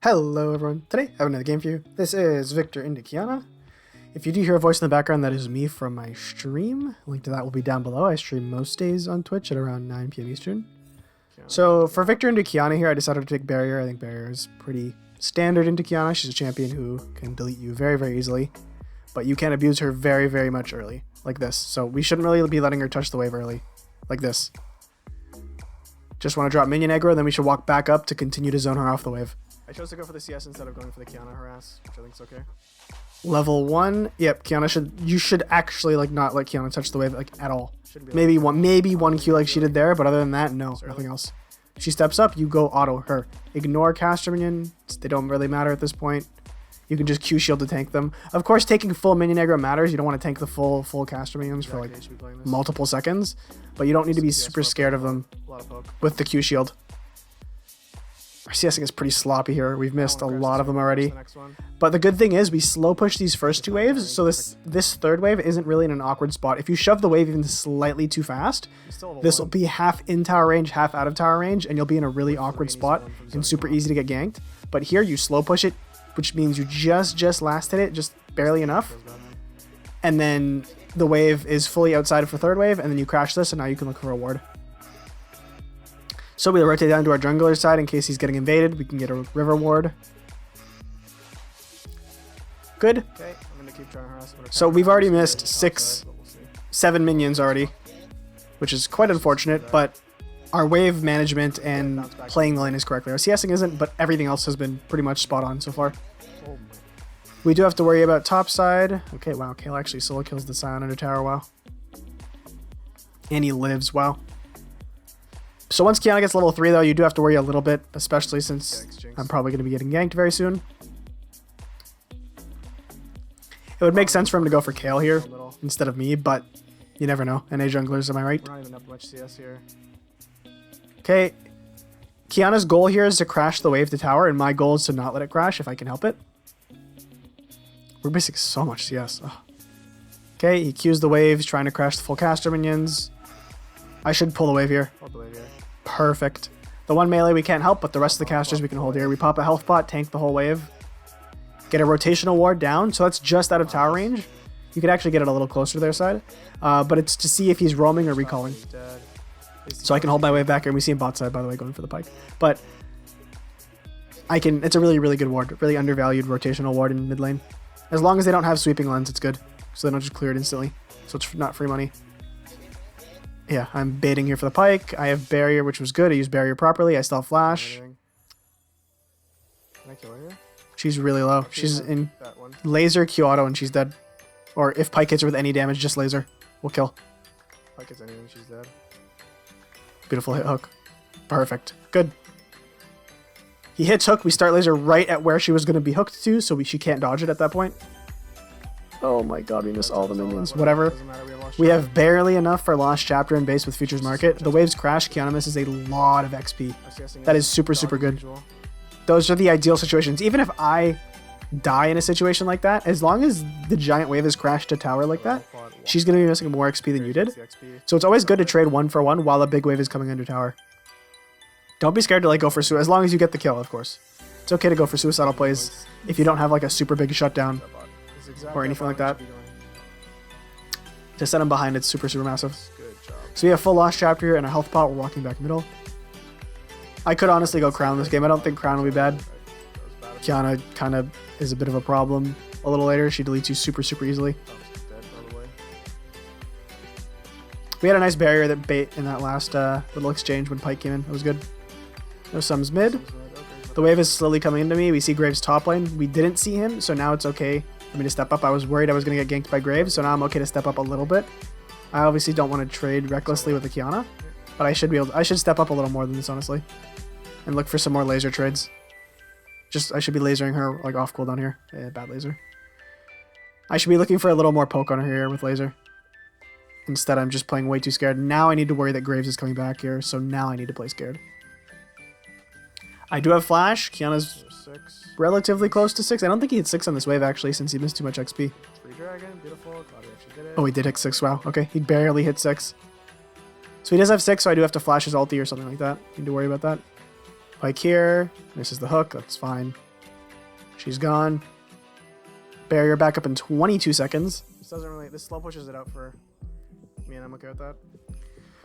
Hello everyone, today I have another game for you. This is Victor into Qiyana. If you do hear a voice in the background, that is me from my stream. Link to that will be down below. I stream most days on Twitch at around 9 p.m. Eastern. So for Victor into Qiyana here, I decided to take Barrier. I think Barrier is pretty standard into Qiyana. She's a champion who can delete you very, very easily. But you can abuse her very, very much early, like this. So we shouldn't really be letting her touch the wave early, like this. Just want to drop minion aggro, then we should walk back up to continue to zone her off the wave. I chose to go for the CS instead of going for the Qiyana harass, which I think is okay. Level 1, yep, you should actually like not let Qiyana touch the wave like at all. Maybe one Q like she did there, but other than that, no, nothing else. She steps up, you go auto her. Ignore caster minions, they don't really matter at this point. You can just Q shield to tank them. Of course, taking full minion aggro matters. You don't want to tank the full caster minions for like multiple seconds, but you don't need to be super scared of them with the Q shield. Our CSing is pretty sloppy here. We've missed a lot of them already. But the good thing is we slow push these first two waves, so this third wave isn't really in an awkward spot. If you shove the wave even slightly too fast, this will be half in tower range, half out of tower range, and you'll be in a really awkward spot and super easy to get ganked. But here you slow push it, which means you just last hit it, just barely enough. And then the wave is fully outside for third wave, and then you crash this, and now you can look for a ward. So we'll rotate down to our jungler side in case he's getting invaded. We can get a river ward. Good. Okay, I'm gonna keep trying to harass. So we've already missed 7 minions already, which is quite unfortunate, but our wave management and playing lane is correctly. Our CSing isn't, but everything else has been pretty much spot on so far. We do have to worry about top side. Okay, wow, Kayle actually solo kills the Sion under tower, wow. And he lives, wow. So once Qiyana gets level 3 though, you do have to worry a little bit, especially since I'm probably going to be getting ganked very soon. It would make sense for him to go for Kayle here instead of me, but you never know. NA junglers, am I right? We're not even up much CS here. Okay, Qiyana's goal here is to crash the wave to tower, and my goal is to not let it crash if I can help it. We're missing so much CS. Ugh. Okay, he Qs the waves, trying to crash the full caster minions. I should pull the wave here. Perfect. The one melee we can't help, but the rest of the casters we can hold here. We pop a health pot, tank the whole wave. Get a rotational ward down, so that's just out of tower range. You could actually get it a little closer to their side. But it's to see if he's roaming or recalling. So I can hold my wave back here, and we see him bot side, by the way, going for the pike. But I can. It's a really, really good ward. Really undervalued rotational ward in mid lane. As long as they don't have sweeping lens, it's good. So they don't just clear it instantly. So it's not free money. Yeah, I'm baiting here for the pike. I have barrier, which was good. I used barrier properly. I still have flash. Can I kill her here? She's really low. She's in laser, Q auto, and she's dead. Or if pike hits her with any damage, just laser. We'll kill. Pike hits anything, she's dead. Beautiful hit hook. Perfect. Good. He hits hook. We start laser right at where she was going to be hooked to, so she can't dodge it at that point. Oh my god, we missed all the minions. Whatever. We have barely enough for Lost Chapter and base with Futures Market. The waves crash. Qiyana misses a lot of XP. That is super, super good. Those are the ideal situations. Even if I die in a situation like that, as long as the giant wave has crashed to tower like that, she's going to be missing more XP than you did. So it's always good to trade 1 for 1 while a big wave is coming under tower. Don't be scared to like go for suicide, as long as you get the kill, of course. It's okay to go for suicidal plays if you don't have like a super big shutdown or anything like that. To set him behind, it's super, super massive. So we have full Lost Chapter here and a health pot. We're walking back middle. I could honestly go Crown this game. I don't think Crown will be bad. Qiyana kind of is a bit of a problem a little later. She deletes you super, super easily. We had a nice barrier that bait in that last little exchange when Pike came in. It was good. No sums mid. The wave is slowly coming into me. We see Graves top lane. We didn't see him, so now it's okay for me to step up. I was worried I was going to get ganked by Graves, so now I'm okay to step up a little bit. I obviously don't want to trade recklessly with the Qiyana, but I should step up a little more than this, honestly, and look for some more laser trades. I should be lasering her like off cooldown here. Yeah, bad laser. I should be looking for a little more poke on her here with laser. Instead, I'm just playing way too scared. Now I need to worry that Graves is coming back here, so now I need to play scared. I do have flash. Qiyana's relatively close to 6. I don't think he hit 6 on this wave, actually, since he missed too much XP. Oh, he did hit 6. Wow. Okay, he barely hit 6. So he does have 6, so I do have to flash his ulti or something like that. Need to worry about that. Pike here. Misses the hook. That's fine. She's gone. Barrier back up in 22 seconds. This doesn't really... This slow pushes it out for me, and I'm okay with that.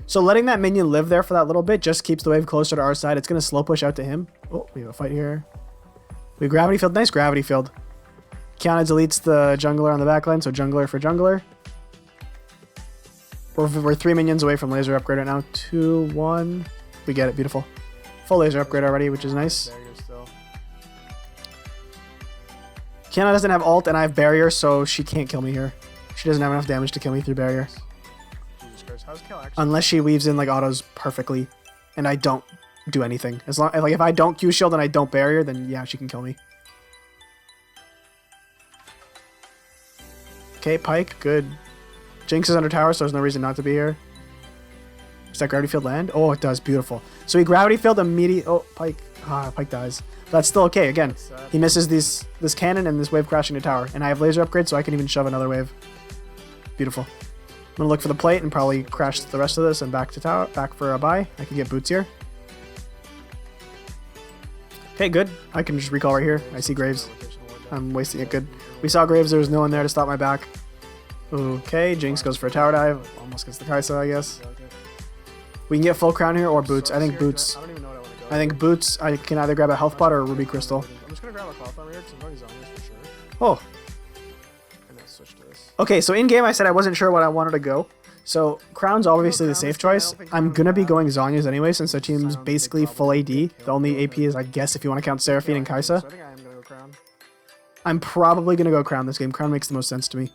So letting that minion live there for that little bit just keeps the wave closer to our side. It's going to slow push out to him. Oh, we have a fight here. We have gravity field. Nice gravity field. Kiana deletes the jungler on the backline, so jungler for jungler. We're 3 minions away from laser upgrade right now. 2, 1. We get it. Beautiful. Full laser upgrade already, which is nice. Kiana doesn't have ult, and I have barrier, so she can't kill me here. She doesn't have enough damage to kill me through barrier. Unless she weaves in like autos perfectly, and I don't do anything. As long like if I don't Q shield and I don't barrier, then yeah, she can kill me. Okay, Pyke, good. Jinx is under tower, so there's no reason not to be here. Does that gravity field land? Oh, it does. Beautiful. So he gravity field immediate. Oh, Pyke. Pyke dies. But that's still okay. Again, he misses this cannon and this wave crashing to tower, and I have laser upgrade, so I can even shove another wave. Beautiful. I'm gonna look for the plate and probably crash the rest of this and back to tower, back for a buy. I can get boots here. Okay, good. I can just recall right here. I see Graves. I'm wasting it. Good. We saw Graves. There was no one there to stop my back. Okay, Jinx goes for a tower dive. Almost gets the Kai'Sa, I guess. We can get full crown here or boots. I think boots. I think boots. I can either grab a health pot or a ruby crystal. I'm just gonna grab a cloth armor here because I'm going zombies for sure. Oh. And then switch to this. Okay, so in game I said I wasn't sure what I wanted to go. So Crown's obviously the safe choice. I'm gonna be going Zhonya's anyway since the team's basically full AD. The only AP is, I guess, if you want to count Seraphine and Kai'Sa. So I think I am gonna go Crown. I'm probably gonna go Crown this game. Crown makes the most sense to me.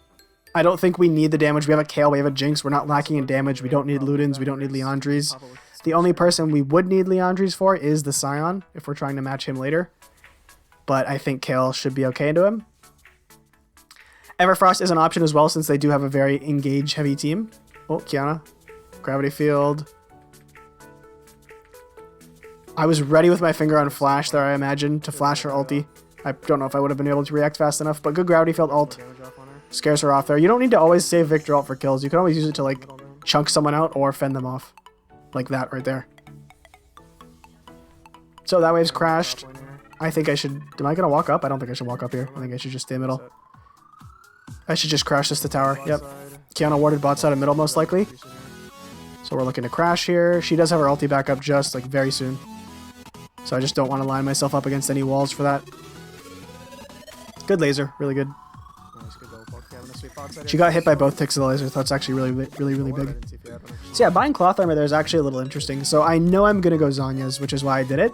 I don't think we need the damage. We have a Kayle, we have a Jinx. We're not lacking in damage. We don't need Ludens. We don't need Liandry's. The only person we would need Liandry's for is the Sion if we're trying to match him later. But I think Kayle should be okay into him. Everfrost is an option as well since they do have a very engage heavy team. Oh, Kiana. Gravity field. I was ready with my finger on flash there, I imagine, to flash her ulti. I don't know if I would have been able to react fast enough, but good gravity field ult. Scares her off there. You don't need to always save Victor ult for kills. You can always use it to like chunk someone out or fend them off. Like that right there. So that wave's crashed. I think I should... Am I going to walk up? I don't think I should walk up here. I think I should just stay middle. I should just crash this to tower. Yep. Kiana warded bot side of middle most likely. So we're looking to crash here. She does have her ulti back up just like very soon. So I just don't want to line myself up against any walls for that. Good laser. Really good. She got hit by both ticks of the laser. That's actually really big. So yeah, buying cloth armor there is actually a little interesting. So I know I'm going to go Zhonya's, which is why I did it.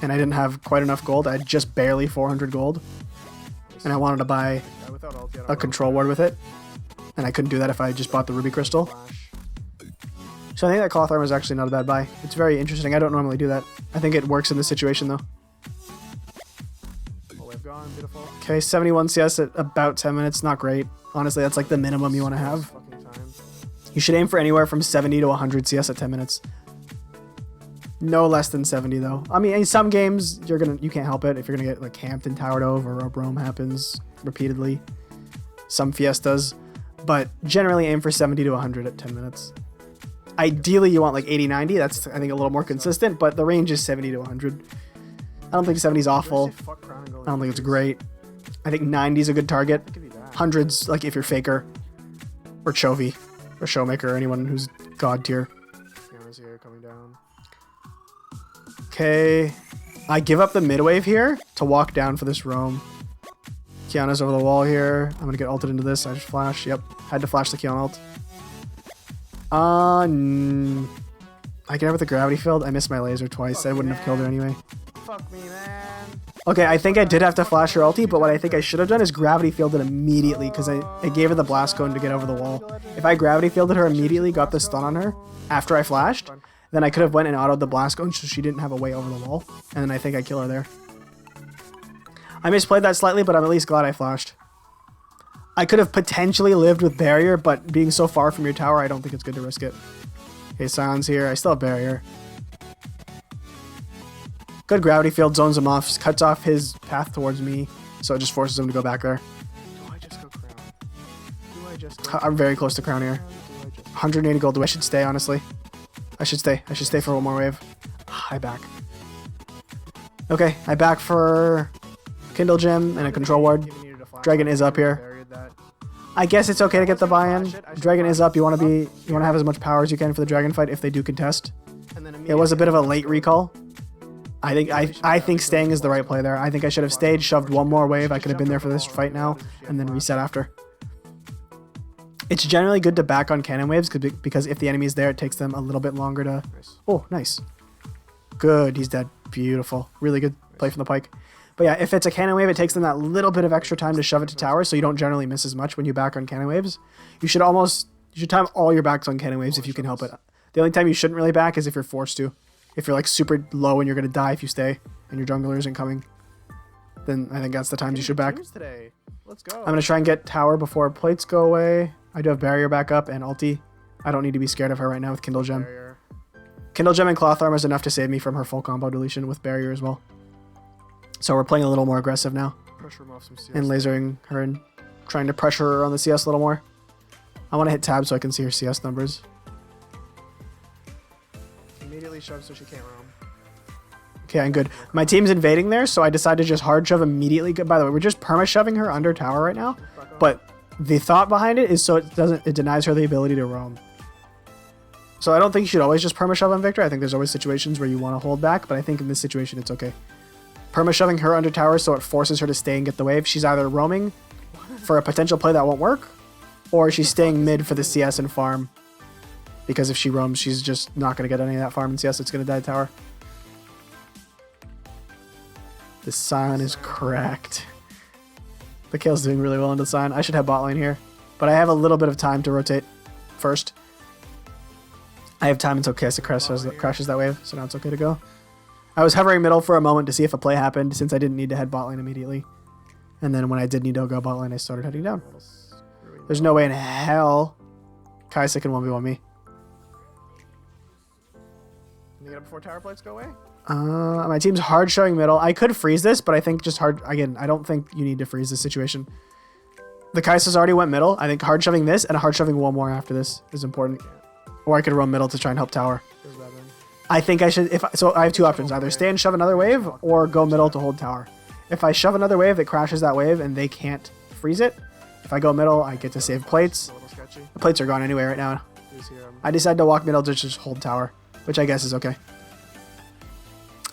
And I didn't have quite enough gold. I had just barely 400 gold. And I wanted to buy a control ward with it. And I couldn't do that if I just bought the ruby crystal. So I think that cloth armor is actually not a bad buy. It's very interesting. I don't normally do that. I think it works in this situation though. Okay, 71 CS at about 10 minutes. Not great. Honestly, that's like the minimum you want to have. You should aim for anywhere from 70 to 100 CS at 10 minutes. No less than 70 though. I mean, in some games you can't help it if you're gonna get like camped and towered over or a roam happens repeatedly. Some fiestas, but generally aim for 70 to 100 at 10 minutes. Ideally, you want like 80, 90. That's I think a little more consistent, but the range is 70 to 100. I don't think 70 is awful. I don't think it's great. I think 90 is a good target. 100's like if you're Faker or Chovy or Showmaker or anyone who's god tier. Okay, I give up the mid wave here to walk down for this roam. Kiana's over the wall here. I'm gonna get ulted into this. I just flash. Yep, had to flash the Kiana ult. I get her with the gravity field. I missed my laser twice. I wouldn't have killed her anyway. Fuck me, man. Okay, I think I did have to flash her ulti, but what I think I should have done is gravity fielded immediately because I gave her the blast cone to get over the wall. If I gravity fielded her immediately, got the stun on her after I flashed, then I could have went and autoed the blast cone so she didn't have a way over the wall, and then I think I kill her there. I misplayed that slightly, but I'm at least glad I flashed. I could have potentially lived with barrier, but being so far from your tower, I don't think it's good to risk it. Okay, Sion's here. I still have barrier. Good gravity field, zones him off, cuts off his path towards me, so it just forces him to go back there. Do I just go crown? Do I just go I'm very close to crown here. 180 gold. I should stay, honestly. I should stay. I should stay for one more wave. I back. Okay, I back for... Kindle Gem and a control ward. Dragon is up here. I guess it's okay to get the buy-in. Dragon is up. You want to have as much power as you can for the dragon fight if they do contest. It was a bit of a late recall. I think staying is the right play there. I think I should have stayed, shoved one more wave. I could have been there for this fight now, and then reset after. It's generally good to back on cannon waves because if the enemy is there, it takes them a little bit longer to... Oh, nice. Good. He's dead. Beautiful. Really good play from the Pyke. But yeah, if it's a cannon wave, it takes them that little bit of extra time to shove it to tower, so you don't generally miss as much when you back on cannon waves. You should time all your backs on cannon waves if you can help it. The only time you shouldn't really back is if you're forced to. If you're like super low and you're going to die if you stay and your jungler isn't coming, then I think that's the times you should back. Let's go. I'm going to try and get tower before plates go away. I do have barrier back up and ulti. I don't need to be scared of her right now with Kindle Gem. Kindle Gem and Cloth Armor is enough to save me from her full combo deletion with barrier as well. So we're playing a little more aggressive now. Pressure him off some CS. And lasering her and trying to pressure her on the CS a little more. I want to hit tab so I can see her CS numbers. Immediately shove so she can't roam. Okay, I'm good. My team's invading there, so I decided to just hard shove immediately. By the way, we're just perma shoving her under tower right now. But the thought behind it is so it denies her the ability to roam. So I don't think you should always just perma shove on Victor. I think there's always situations where you want to hold back, but I think in this situation it's okay. Perma shoving her under tower so it forces her to stay and get the wave. She's either roaming for a potential play that won't work, or she's staying mid for the CS and farm. Because if she roams, she's just not going to get any of that farm in CS. It's going to die tower. The Sion is cracked. The Kale's doing really well into Sion. I should have bot lane here. But I have a little bit of time to rotate first. I have time until Kessa crashes that wave, so now it's okay to go. I was hovering middle for a moment to see if a play happened, since I didn't need to head bot lane immediately. And then when I did need to go bot lane, I started heading down. There's no way in hell Kai'Sa can 1v1 me. Can you get up before tower plates go away? My team's hard showing middle. I could freeze this, but I think just hard... Again, I don't think you need to freeze this situation. The Kai'Sa's already went middle. I think hard shoving this and hard shoving one more after this is important. Or I could run middle to try and help tower. I think I should... So I have two options. Either stay and shove another wave or go middle to hold tower. If I shove another wave, it crashes that wave and they can't freeze it. If I go middle, I get to save plates. The plates are gone anyway right now. I decided to walk middle to just hold tower, which I guess is okay.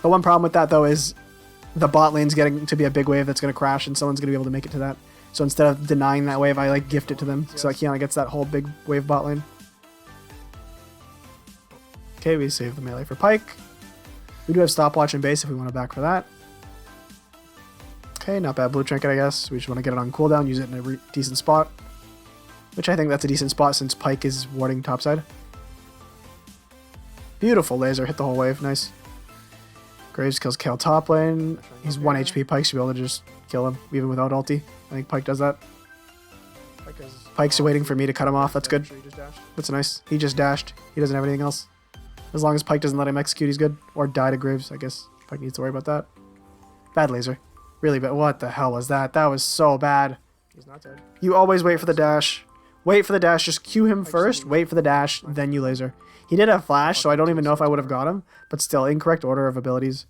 The one problem with that, though, is the bot lane's getting to be a big wave that's going to crash, and someone's going to be able to make it to that. So instead of denying that wave, I like gift it to them. So like Kiana gets that whole big wave bot lane. Okay, we save the melee for Pyke. We do have stopwatch and base if we want to back for that. Okay, not bad blue trinket, I guess. We just want to get it on cooldown, use it in a decent spot. Which I think that's a decent spot since Pyke is warding topside. Beautiful laser, hit the whole wave, nice. Graves kills Kale top lane. He's 1 HP. Pyke should be able to just kill him, even without ulti. I think Pyke does that. Pyke's waiting for me to cut him off. That's good. That's nice. He just dashed. He doesn't have anything else. As long as Pyke doesn't let him execute, he's good. Or die to Graves, I guess. Pyke needs to worry about that. Bad laser. Really bad. What the hell was that? That was so bad. He's not dead. You always wait for the dash. Wait for the dash. Just Q him first. Wait for the dash, then you laser. He did have flash, so I don't even know if I would have got him. But still, incorrect order of abilities.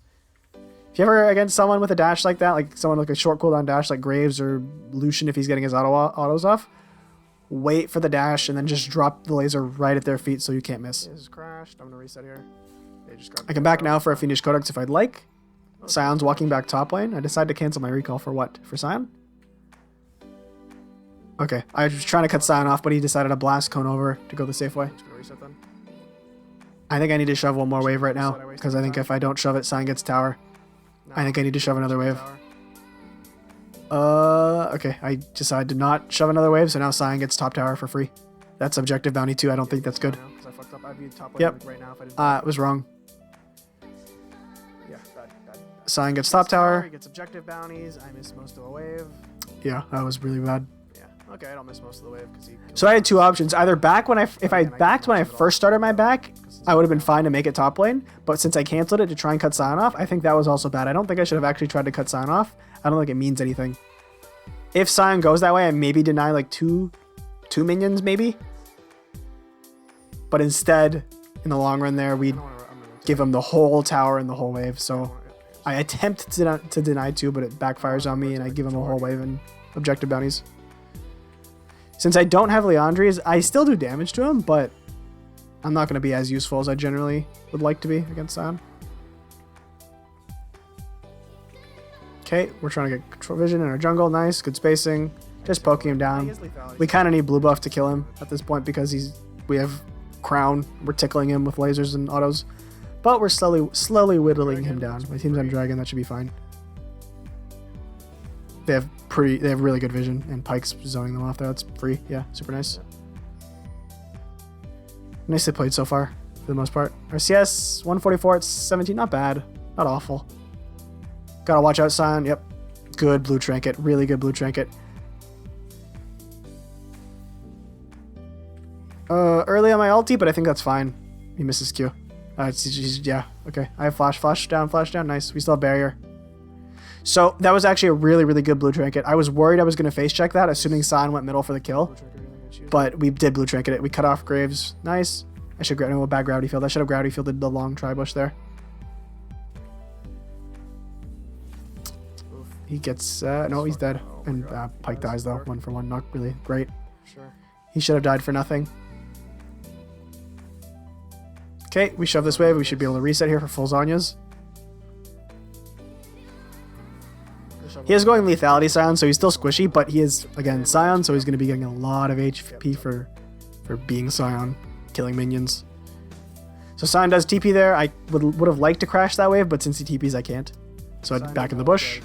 If you ever against someone with a dash like that, like someone like a short cooldown dash like Graves or Lucian if he's getting his autos off, wait for the dash and then just drop the laser right at their feet so you can't miss. This is crashed. I'm gonna reset here. I can back now for a Fiendish Codex if I'd like. Sion's walking back top lane. I decided to cancel my recall for what? For Sion? Okay, I was trying to cut Sion off, but he decided to blast cone over to go the safe way. Just gonna reset then. I think I need to shove one more wave right now, because I think if I don't shove it, Sion gets tower. I think I need to shove another wave. Okay, I decided to not shove another wave, so now Sion gets top tower for free. That's objective bounty too. I don't think that's good. Yep. It was wrong. Yeah, Sion gets top tower. He gets objective bounties. I missed most of the wave. Yeah, that was really bad. Yeah. Okay, I don't miss most of the wave because he. So I had two options. Either back when if I backed when I first started my back, I would have been fine to make it top lane. But since I canceled it to try and cut Sion off, I think that was also bad. I don't think I should have actually tried to cut Sion off. I don't think it means anything. If Sion goes that way, I maybe deny like two minions maybe. But instead, in the long run there, we'd give him the whole tower and the whole wave. So I attempt to deny 2, but it backfires on me, and I give him a whole wave and objective bounties. Since I don't have Liandry's, I still do damage to him, but I'm not going to be as useful as I generally would like to be against Scion. Okay, we're trying to get control vision in our jungle. Nice, good spacing. Just poking him down. We kind of need blue buff to kill him at this point because we have crown. We're tickling him with lasers and autos. But we're slowly whittling him down. My team's on dragon, that should be fine. They have really good vision, and Pyke's zoning them off there. That's free. Yeah, super nice. Nicely played so far, for the most part. Our CS, 144 at 17, not bad. Not awful. Gotta watch out, Scion. Yep. Good blue trinket. Really good blue trinket. Early on my ulti, but I think that's fine. He misses Q. Yeah, okay. I have flash down, nice. We still have barrier. So that was actually a really, really good blue trinket. I was worried I was going to face check that, assuming Scion went middle for the kill. But we did blue trinket it. We cut off Graves. Nice. I should no, bad gravity field. I should have gravity fielded the long tri-bush there. He gets, no, he's dead. And Pyke dies though, 1 for 1, not really great. He should have died for nothing. Okay, we shove this wave. We should be able to reset here for full Zhonya's. He is going lethality Scion, so he's still squishy, but he is, again, Scion, so he's going to be getting a lot of HP for being Scion, killing minions. So Scion does TP there. I would have liked to crash that wave, but since he TPs, I can't. So I'd back in the bush.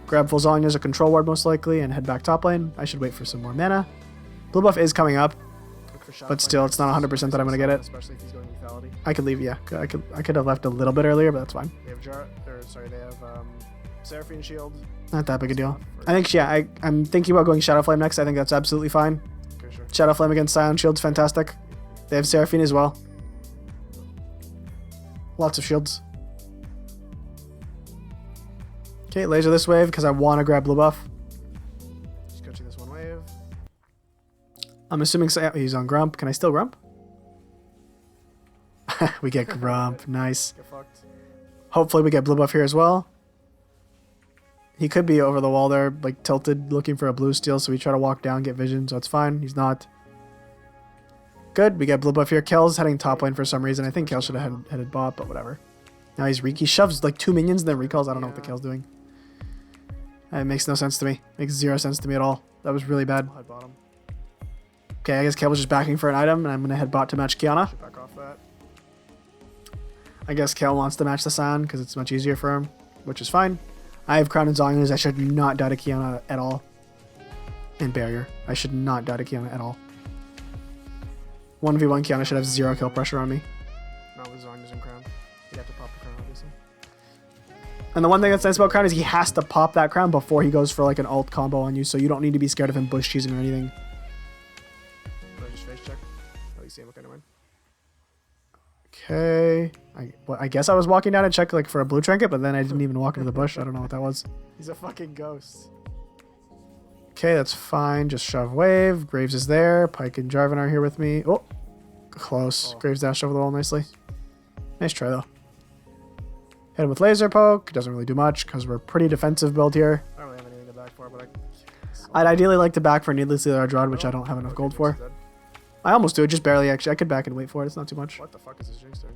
Grab full Zhonya's a control ward most likely, and head back top lane. I should wait for some more mana. Blue buff is coming up, but still, it's not 100% that I'm going to get it. Especially if he's going lethality. I could leave, yeah. I could have left a little bit earlier, but that's fine. They have Seraphine Shield. Not that big a deal. I think, yeah, I'm thinking about going Shadow Flame next. I think that's absolutely fine. Okay, sure. Shadow Flame against Scion Shield's fantastic. They have Seraphine as well. Lots of shields. Okay, laser this wave because I want to grab blue buff. Just catching this one wave. I'm assuming he's on Grump. Can I still Grump? We get Grump. Nice. Get fucked. Hopefully we get blue buff here as well. He could be over the wall there, like tilted, looking for a blue steal, so we try to walk down, get vision, so it's fine. He's not. Good, we get blue buff here. Kel's heading top lane for some reason. I think Kel should have headed bot, but whatever. Now he shoves like 2 minions and then recalls. I don't know what the Kel's doing. It makes no sense to me. Makes 0 sense to me at all. That was really bad. I'll head bottom. Okay, I guess Kel was just backing for an item, and I'm going to head bot to match Qiyana. Should back off that. I guess Kel wants to match the Scion because it's much easier for him, which is fine. I have Crown and Zhonya's. I should not die to Qiyana at all. And Barrier. I should not die to Qiyana at all. 1v1 Qiyana should have 0 kill pressure on me. Not with Zhonya's and Crown. You'd have to pop the Crown, obviously. And the one thing that's nice about Crown is he has to pop that Crown before he goes for like an ult combo on you, so you don't need to be scared of him bush cheesing or anything. Or just face check. At least see him kind of win. Okay. I guess I was walking down to check like for a blue trinket, but then I didn't even walk into the bush. I don't know what that was. He's a fucking ghost. Okay, that's fine. Just shove wave. Graves is there. Pyke and Jarvan are here with me. Oh, close. Oh. Graves dashed over the wall nicely. Nice try though. Hit him with laser poke. Doesn't really do much because we're pretty defensive build here. I don't really have anything to back for, but I'd ideally like to back for Needlessly Large Rod, which I don't have enough gold for. I almost do it, just barely actually. I could back and wait for it. It's not too much. What the fuck is this Jinx doing?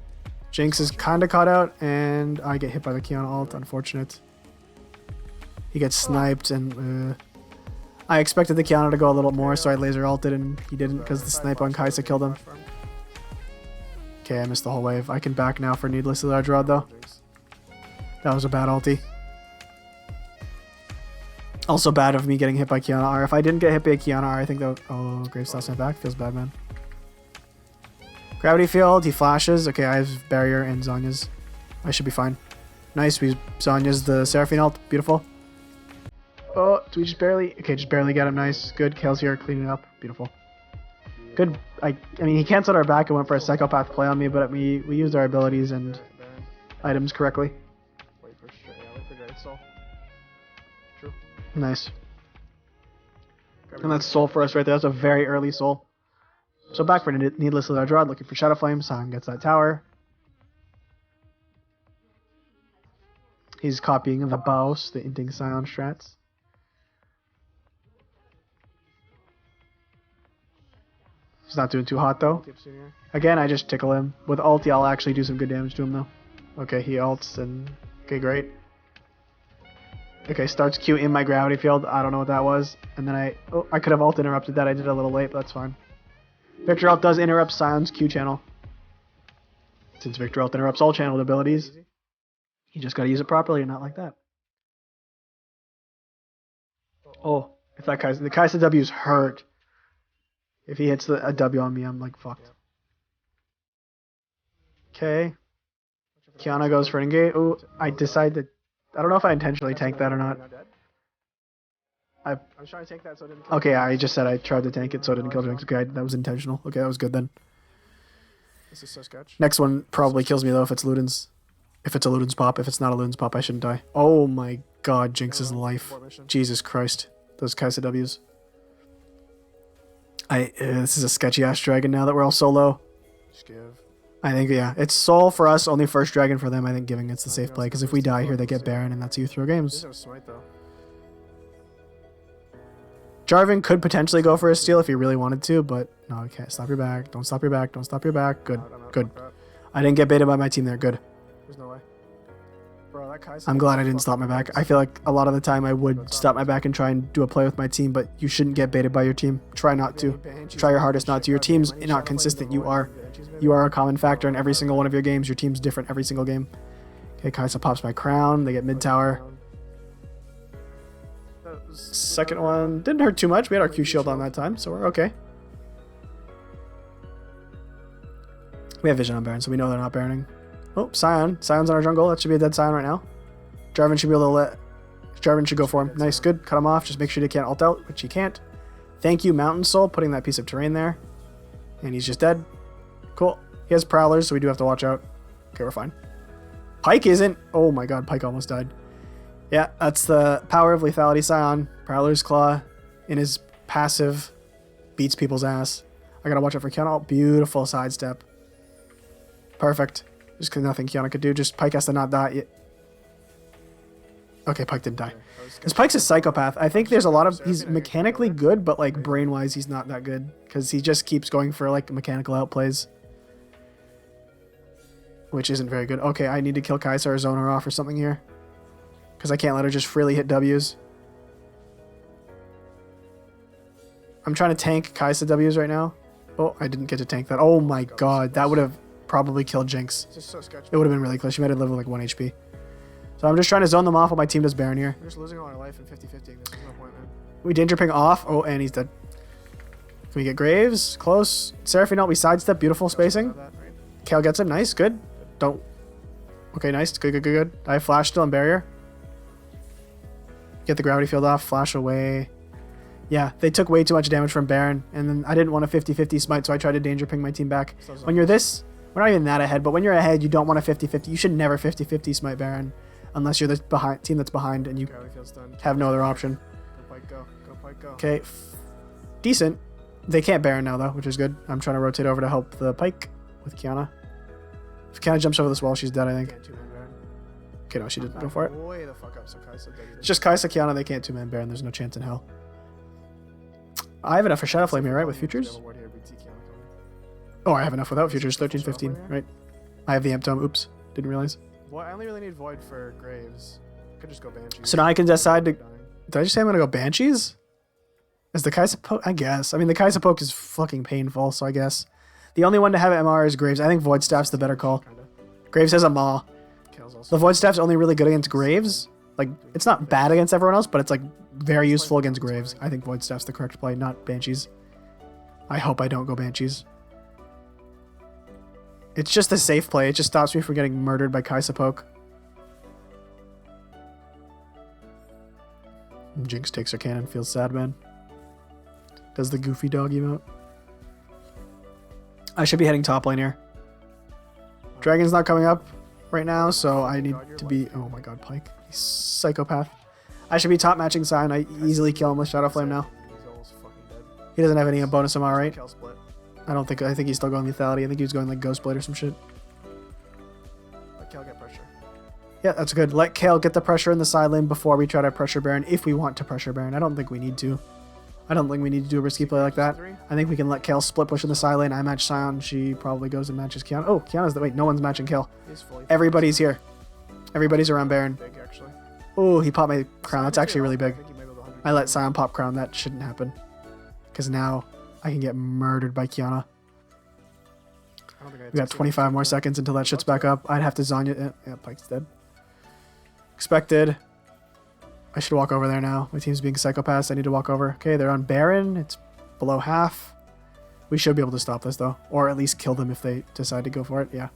Jinx is kind of caught out, and I get hit by the Qiyana ult. Unfortunate. He gets sniped, and I expected the Qiyana to go a little more, so I laser ulted, and he didn't because the snipe on Kai'Sa killed him. Okay, I missed the whole wave. I can back now for Needlessly Large Rod, though. That was a bad ulti. Also bad of me getting hit by Qiyana R. If I didn't get hit by Qiyana R, I think that would... Oh, Graves lost my back. Feels bad, man. Gravity field. He flashes. Okay, I have barrier and Zhonya's. I should be fine. Nice. We Zhonya's the Seraphine ult. Beautiful. Oh, do we just barely... Okay, just barely get him. Nice. Good. Kale's here cleaning up. Beautiful. Good. I mean, he canceled our back and went for a psychopath play on me, but we used our abilities and items correctly. Wait for Dread Soul. True. Nice. And that's soul for us right there. That's a very early soul. So back for Needlessly Large Rod, looking for Shadow Flame. Scion gets that tower. He's copying the Baus, the Inting Scion strats. He's not doing too hot though. Again, I just tickle him. With ulti, I'll actually do some good damage to him though. Okay, he ults and... Okay, great. Okay, starts Q in my gravity field. I don't know what that was. And then I... Oh, I could have ult interrupted that. I did it a little late, but that's fine. Victor Ult does interrupt Scion's Q channel. Since Victor Ult interrupts all channeled abilities, you just gotta use it properly and not like that. Oh, if that Kai'Sa... The Kai'Sa W's hurt. If he hits a W on me, I'm like fucked. Okay. Qiyana goes for an engage. Oh, I decide to... I don't know if I intentionally tanked that or not. I was trying to tank that so it didn't kill. Okay, I just said I tried to tank it so it didn't kill Jinx. Okay, that was intentional. Okay, that was good then. This is so sketch. Next one probably kills me though if it's Luden's. If it's a Luden's pop. If it's not a Luden's pop, I shouldn't die. Oh my god, Jinx's life. Jesus Christ. Those Kai'Sa W's. This is a sketchy ass dragon now that we're all solo. Just give. I think, yeah. It's Soul for us, only first dragon for them. I think giving it's the safe play, because if we die here, they get Baron, and that's how you throw games. Smite, though. Jarvan could potentially go for a steal if he really wanted to, but no, okay. Stop your back. Don't stop your back. Don't stop your back. Good. Good. I didn't get baited by my team there. Good. There's no way. Bro, that Kai'Sa... I'm glad I didn't stop my back. I feel like a lot of the time I would stop my back and try and do a play with my team, but you shouldn't get baited by your team. Try not to. Try your hardest not to. Your team's not consistent. You are a common factor in every single one of your games. Your team's different every single game. Okay, Kai'Sa pops my crown. They get mid tower. Second one didn't hurt too much. We had our Q shield on that time, so we're okay. We have vision on Baron, so we know they're not Baroning. Oh, Scion. Scion's on our jungle. That should be a dead Scion right now. Jarvan should be able to let... Jarvan should go for him. Nice, good. Cut him off. Just make sure he can't ult out, which he can't. Thank you, Mountain Soul, putting that piece of terrain there. And he's just dead. Cool. He has Prowlers, so we do have to watch out. Okay, we're fine. Pyke isn't... Oh my god, Pyke almost died. Yeah, that's the power of Lethality Scion. Prowler's Claw in his passive beats people's ass. I gotta watch out for Qiyana. Oh, beautiful sidestep. Perfect. Just because nothing Qiyana could do. Just Pyke has to not die. Okay, Pyke didn't die. Because Pyke's a psychopath. I think there's a lot of... He's mechanically good, but like brain-wise, he's not that good. Because he just keeps going for like mechanical outplays. Which isn't very good. Okay, I need to kill Kai'Sa or zone her off or something here. Because I can't let her just freely hit W's. I'm trying to tank Kai'Sa W's right now. Oh, I didn't get to tank that. Oh my god, that would have probably killed Jinx. It would have been really close. She might have lived with like 1 HP. So I'm just trying to zone them off while my team does Baron here. We're just losing all our life in 50-50. There's no point, man. We danger ping off. Oh, and he's dead. Can we get Graves? Close. Seraphine ult, we sidestep. Beautiful spacing. Kale gets it. Nice. Good. Don't. Okay, nice. Good, good, good, good. I have flash still and barrier. Get the gravity field off. Flash away. Yeah, they took way too much damage from Baron. And then I didn't want a 50-50 smite, so I tried to danger ping my team back. When you're this... We're not even that ahead, but when you're ahead, you don't want a 50-50. You should never 50-50 smite Baron. Unless you're the team that's behind and you have no other option. Go Pyke, go. Go Pyke, go. Okay. Decent. They can't Baron now, though, which is good. I'm trying to rotate over to help the Pyke with Qiyana. If Qiyana jumps over this wall, she's dead, I think. Okay, no, she didn't. Go for it. Way the fuck up, so Kai'Sa it's just Kai'Sa, Qiyana, they can't two-man Baron. There's no chance in hell. I have enough for Shadow Flame here, right, with Futures? Oh, I have enough without Futures. 13-15, right? I have the Amp Tome. Oops. Didn't realize. I only really need Void for Graves. Could just go Banshees. So now I can decide to... Did I just say I'm going to go Banshees? Is the Kai'Sa poke? I guess. I mean, the Kai'Sa poke is fucking painful, so I guess. The only one to have MR is Graves. I think Void Staff's the better call. Graves has a Maw. The Void Staff's only really good against Graves. Like, it's not bad against everyone else, but it's like very useful against Graves. I think Void Staff's the correct play, not Banshees. I hope I don't go Banshees. It's just a safe play. It just stops me from getting murdered by Kai'Sa poke. Jinx takes her cannon. Feels sad, man. Does the goofy dog emote. I should be heading top lane here. Dragon's not coming up right now, so I need to be... Oh my god, Pyke. He's psychopath. I should be top matching Scion. I easily kill him with Shadow Flame now. He doesn't have any bonus MR, right? I think he's still going lethality. I think he was going like Ghost Blade or some shit. Kel get pressure. Yeah, that's good. Let Kale get the pressure in the side lane before we try to pressure Baron, if we want to pressure Baron. I don't think we need to. I don't think we need to do a risky play like that. I think we can let Kale split push in the side lane. I match Sion. She probably goes and matches Kiana. Oh, Kiana's the... Wait, no one's matching Kale. Everybody's here. Everybody's around Baron. Big, actually. Oh, he popped my crown. That's actually really big. I let Sion pop crown. That shouldn't happen. Because now I can get murdered by Kiana. We got 25 more seconds until that shit's back up. I'd have to Zanya. Yeah, Pyke's dead. Expected. I should walk over there now. My team's being psychopaths. I need to walk over. Okay, they're on Baron. It's below half. We should be able to stop this, though. Or at least kill them if they decide to go for it. Yeah.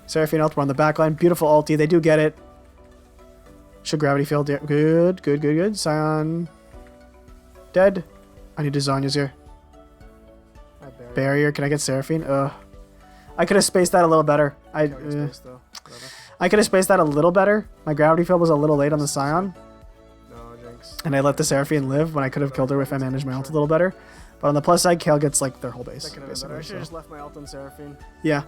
Seraphine ult. We're on the back line. Beautiful ulti. They do get it. Should gravity field. Yeah. Good, good, good, good. Sion. Dead. I need to Zanya's here. Barrier. Can I get Seraphine? I could have spaced that a little better. I could have spaced that a little better. My gravity field was a little late on the Sion. And I let the Seraphine live when I could have killed her if I managed my ult a little better. But on the plus side, Kale gets like their whole base. I should have just left my ult on Seraphine. Yeah.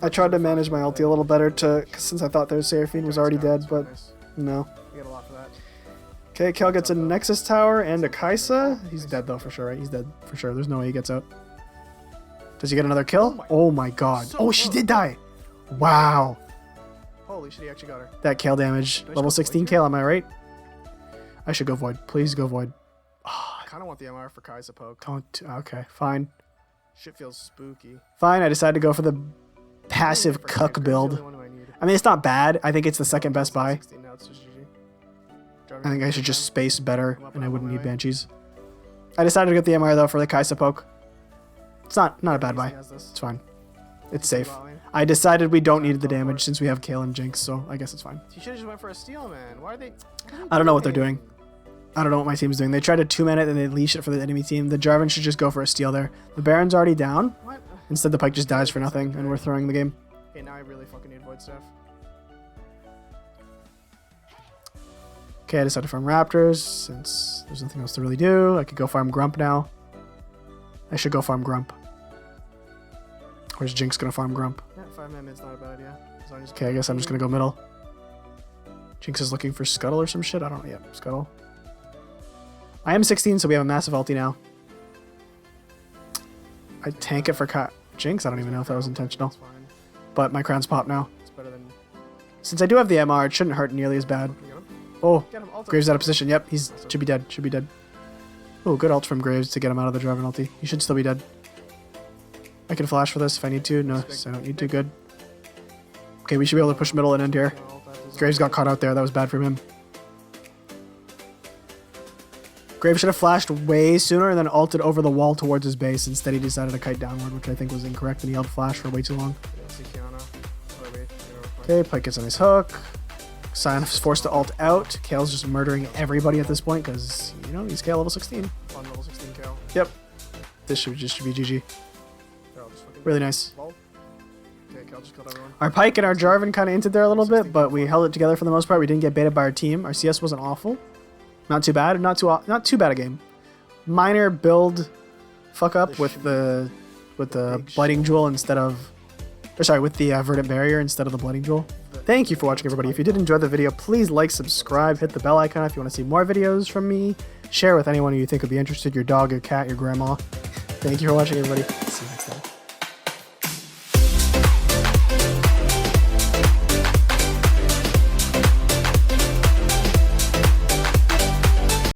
I tried to manage my ulti a little better since I thought their Seraphine was already dead, but no. We get a lot for that. Okay, Kale gets a Nexus Tower and a Kaisa. He's dead though for sure, right? He's dead for sure. There's no way he gets out. Does he get another kill? Oh my god. Oh, she did die. Wow. Holy shit, he actually got her. That Kale damage. Level 16 Kale, am I right? I should go Void. Please go Void. I kind of want the MR for Kaisa poke. Don't. Okay, fine. Shit feels spooky. Fine, I decided to go for the passive cuck build. I mean, it's not bad. I think it's the second best buy. I think I should just space better, and I wouldn't need Banshees. I decided to get the MR, though, for the Kaisa poke. It's not a bad buy. It's fine. It's safe. I decided we don't need the damage since we have Kale and Jinx, so I guess it's fine. You should have just went for a steal, man. Why are they... I don't know what they're doing. I don't know what my team's doing. They tried to 2-man it and they leash it for the enemy team. The Jarvan should just go for a steal there. The Baron's already down. What? Instead, the Pyke just dies for nothing, and we're throwing the game. Okay, now I really fucking need Void stuff. Okay, I decided to farm Raptors since there's nothing else to really do. I could go farm Grump now. I should go farm Grump. Or is Jinx gonna farm Grump? Yeah, 5-man mid's not a bad idea. Okay, I guess I'm just gonna go middle. Jinx is looking for Scuttle or some shit. I don't know. Yeah, Scuttle. I am 16, so we have a massive ulti now. I tank it for Jinx. I don't even know if that was intentional. But my crown's popped now. It's better than... Since I do have the MR, it shouldn't hurt nearly as bad. Oh, Graves out of position. Yep, he's should be dead. Should be dead. Oh, good ult from Graves to get him out of the Jarvan ulti. He should still be dead. I can flash for this if I need to. No, so I don't need to. Good. Okay, we should be able to push middle and end here. Graves got caught out there. That was bad for him. Graves should have flashed way sooner and then ulted over the wall towards his base. Instead, he decided to kite downward, which I think was incorrect, and he held flash for way too long. Okay, Pyke gets on his hook. Sion is forced to ult out. Kale's just murdering everybody at this point because, you know, he's Kale level 16. On level 16 Kale. Yep. This should be GG. Really nice. Okay, Kale just killed everyone. Our Pyke and our Jarvan kind of entered there a little bit, but we held it together for the most part. We didn't get baited by our team. Our CS wasn't awful. Not too bad. Not too bad a game. Minor build fuck up with the Blighting Jewel instead of... Or sorry, with the Verdant Barrier instead of the Blighting Jewel. Thank you for watching, everybody. If you did enjoy the video, please like, subscribe, hit the bell icon if you want to see more videos from me. Share with anyone who you think would be interested, your dog, your cat, your grandma. Thank you for watching, everybody. See you next time.